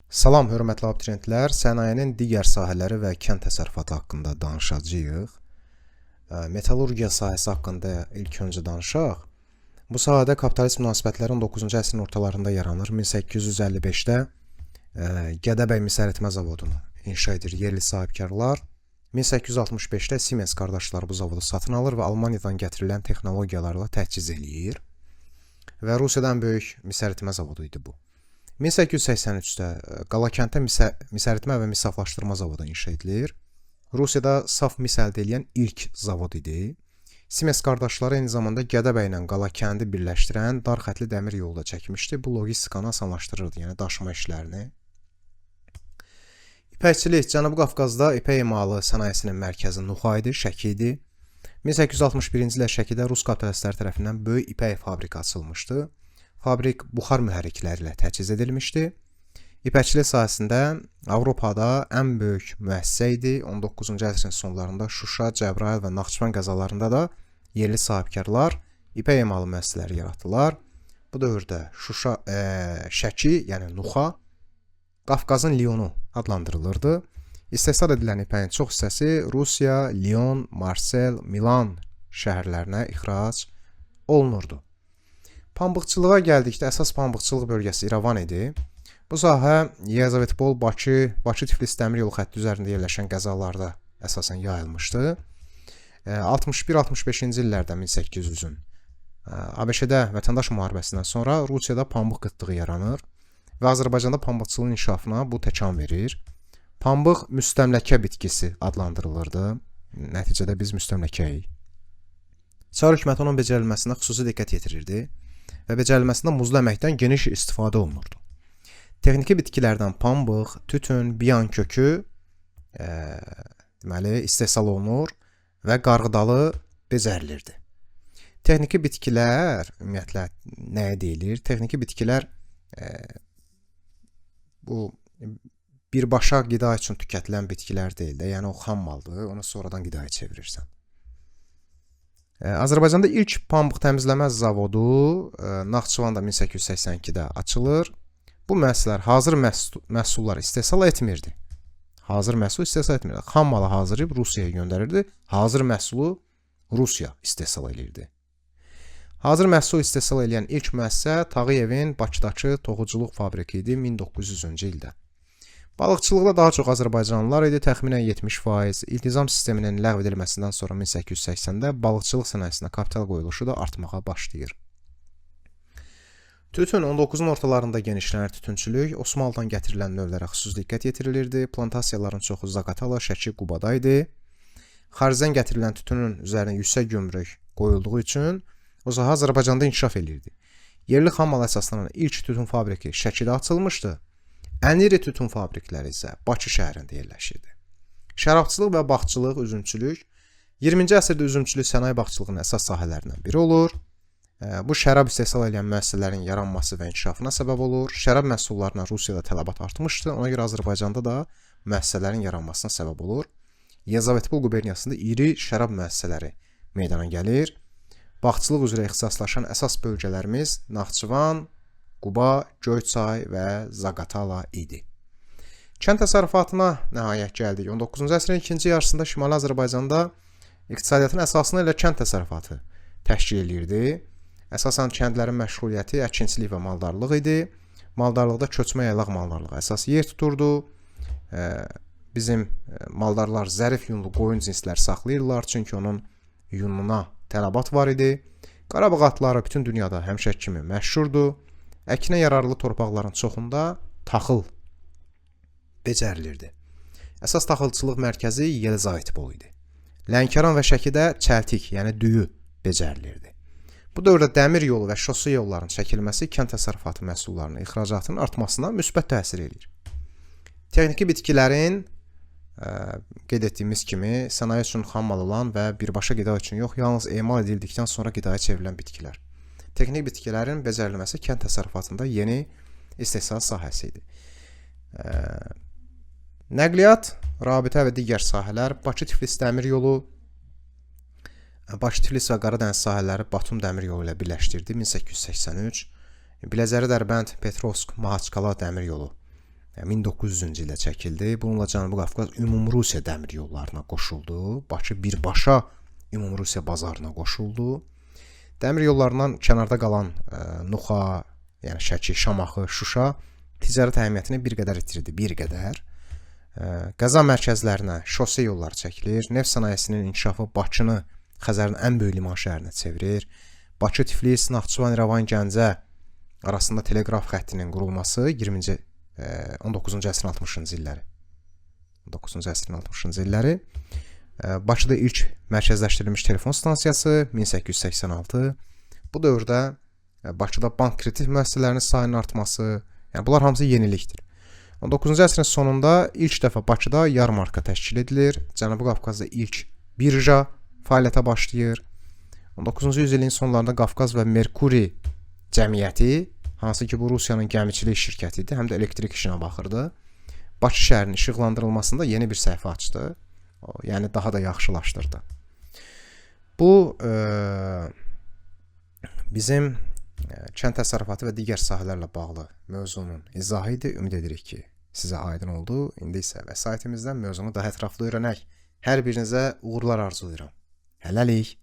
Salam, hörmətli abituriyentlər. Sənayenin digər sahələri və kənd təsərrüfatı haqqında danışacağıq. Metallurgiya sahəsi haqqında ilk öncə danışaq. Bu sahədə kapitalist münasibətlər 19-cu əsrin ortalarında yaranır. 1855-də Gədəbəy mis əritmə zavodunu inşa edir yerli sahibkarlar. 1865-də Siemens qardaşları bu zavodu satın alır və Almaniyadan gətirilən texnologiyalarla təchiz eləyir. Və Rusiyadan böyük mis əritmə zavodu idi bu. 1883-də Qalakənddə mis əritmə və mis saflaşdırma zavodu inşa edilir. Rusiyada saf mis əldə edən ilk zavod idi. Siemens qardaşları eyni zamanda Gədəbəy ilə Qalakəndi birləşdirən dar xətli dəmir yolu da çəkmişdi. Bu logistikanı asanlaşdırırdı, yəni daşıma işlərini. İpəkçilik Cənubi Qafqazda ipək emalı sənayesinin mərkəzi Nuxa idi, Şəki idi. 1861-ci ildə Şəkidə Rus kapitalistləri tərəfindən böyük ipək fabriki açılmışdı. Fabrik buxar mühərrikləri ilə təchiz edilmişdi. İpəkçilik sahəsində Avropada ən böyük müəssisə idi. 19-cu əsrin sonlarında Şuşa, Cəbrayıl və Naxçıvan qəzalarında da yerli sahibkarlar ipək emalı müəssisələri yaratdılar. Bu dövrdə Şəki, yəni Nuxa, Qafqazın Lyonu adlandırılırdı. İstehsal edilən ipəyin çox hissəsi Rusiya, Lyon, Marsel, Milan şəhərlərinə ixrac olunurdu. Pambıqçılığa gəldikdə əsas pambıqçılıq bölgəsi İrəvan idi. Bu sahə Yezavetpol, Bakı-Tiflis dəmir yolu xətti üzərində yerləşən qəzalarda əsasən yayılmışdı. 61-65-ci illərdə 1800-ün ABŞ-də vətəndaş müharibəsindən sonra Rusiyada pambıq qıtlığı yaranır və Azərbaycanda pambıqçılığın inkişafına bu təkan verir. Pambıq müstəmləkə bitkisi adlandırılırdı. Nəticədə biz müstəmləkəyik. Çar hökuməti onun becərilməsinə xüsusi diqqət yetirirdi və becərilməsində muzlu əməkdən geniş istifadə olunurdu. Texniki bitkilərdən pambıq, tütün, biyan kökü istehsal olunur və qarğıdalı becərilirdi. Texniki bitkilər ümumiyyətlə nəyə deyilir? Texniki bitkilər bu birbaşa qida üçün tükətilən bitkilər deyil də, yəni o xam maldır, onu sonradan qidaya çevirirsən. Azərbaycanda ilk pambıq təmizləmə zavodu Naxçıvanda 1882-də açılır. Bu müəssisələr hazır məhsullar istehsal etmirdi. Xam malı hazırlayıb Rusiyaya göndərirdi. Hazır məhsulu Rusiya istehsal edirdi. Hazır məhsul istehsal edən ilk müəssisə Tağıyevin Bakıdakı toxuculuq fabriki idi 1900-cü ildə. Balıqçılıqda daha çox azərbaycanlılar idi, təxminən 70%. İltizam sisteminin ləğv edilməsindən sonra 1880-də balıqçılıq sənayesinə kapital qoyuluşu da artmağa başlayır. Tütün 19-un ortalarında genişlənər tütünçülük, Osmanlıdan gətirilən növlərə xüsusi diqqət yetirilirdi. Plantasiyaların çoxu Zaqatala, Şəki, Qubada idi. Xaricdən gətirilən tütünün üzərinə yüksək gömrük qoyulduğu üçün o sahə Azərbaycanda inkişaf edirdi. Yerli xam mal əsaslanan ilk tütün fabriki Şəkidə açılmışdı. Ən iri tütün fabrikləri isə Bakı şəhərində yerləşirdi. Şərabçılıq və bağçılıq, üzümçülük 20-ci əsrdə üzümçülük sənaye bağçılığının əsas sahələrindən biri olur. Bu şərab istehsal edən müəssisələrin yaranması və inkişafına səbəb olur. Şərab məhsullarına Rusiyada tələbat artmışdı. Ona görə Azərbaycanda da müəssisələrin yaranmasına səbəb olur. Yezavetpol quberniyasında iri şərab müəssisələri meydana gəlir. Bağçılıq üzrə ixtisaslaşan əsas bölgələrimiz Naxçıvan, Quba, Göyçay və Zaqatala idi. Kənd təsərrüfatına nəhayət gəldik. 19-cu əsrin ikinci yarısında Şimali Azərbaycanda iqtisadiyyatın əsasını elə kənd təsərrüfatı təşkil edirdi. Əsasən kəndlərin məşğuliyyəti əkinçilik və maldarlıq idi. Maldarlıqda köçmə yaylaq maldarlığı əsas yer tuturdu. Bizim maldarlar zərif yunlu qoyun cinsləri saxlayırlar, çünki onun yununa tələbat var idi. Qarabağ atları bütün dünyada həmişə kimi məşhurdur. Əkinə yararlı torpaqların çoxunda taxıl becərilirdi. Əsas taxılçılıq mərkəzi Yelizavetpol idi. Lənkəran və Şəkidə çəltik, yəni düyü becərilirdi. Bu dövrdə dəmir yolu və şosse yollarının çəkilməsi kənd təsərrüfatı məhsullarının ixracatının artmasına müsbət təsir edir. Texniki bitkilərin qeyd etdiyimiz kimi sənaye üçün xam mal olan və birbaşa qida üçün yox, yalnız emal edildikdən sonra qidaya çevrilən bitkilər. Texnik bitkilərin becərilməsi kənd təsərrüfatında yeni istehsal sahəsi idi. Nəqliyyat, rabitə və digər sahələr, Bakı-Tiflis dəmir yolu, Bakı-Tiflis və Qaradəniz sahələri Batum dəmir yolu ilə birləşdirdi 1883. Biləcəri Dərbənd, Petrovsk, Mahaçqala dəmir yolu 1900-cü ildə çəkildi. Bununla Cənubi Qafqaz Ümumrusiya dəmir yollarına qoşuldu. Bakı birbaşa Ümumrusiya bazarına qoşuldu. Dəmir yollarından kənarda qalan Nuxa, yəni Şəki, Şamaxı, Şuşa ticarət əhəmiyyətini bir qədər itirdi, bir qədər. Qəza mərkəzlərinə şose yolları çəkilir. Neft sənayesinin inkişafı Bakını Xəzərin ən böyük liman şəhərinə çevirir. Bakı, Tiflis, Naxçıvan, İrəvan, Gəncə arasında teleqraf xəttinin qurulması 19-cu əsrin 60-cı illəri. 19-cu əsrin 60-cı illəri. Bakıda ilk mərkəzləşdirilmiş telefon stansiyası 1886. Bu dövrdə Bakıda bank kredit müəssisələrinin sayının artması, yəni bunlar hamısı yenilikdir. 19-cu əsrin sonunda ilk dəfə Bakıda yarmarka təşkil edilir. Cənubi Qafqazda ilk birja fəaliyyətə başlayır. 19-cu yüzilliyin sonlarında Qafqaz və Merkuri cəmiyyəti, hansı ki bu Rusiyanın gəmiçilik şirkəti idi, həm də elektrik işinə baxırdı, Bakı şəhərinin işıqlandırılmasında yeni bir səhifə açdı. Yəni daha da yaxşılaşdırdı. Bu bizim kənd təsərrüfatı və digər sahələrlə bağlı mövzunun izahı idi. Ümid edirik ki, sizə aydın oldu. İndi isə vəsaitimizdən mövzunu daha ətraflı öyrənək. Hər birinizə uğurlar arzulayıram. Hələlik.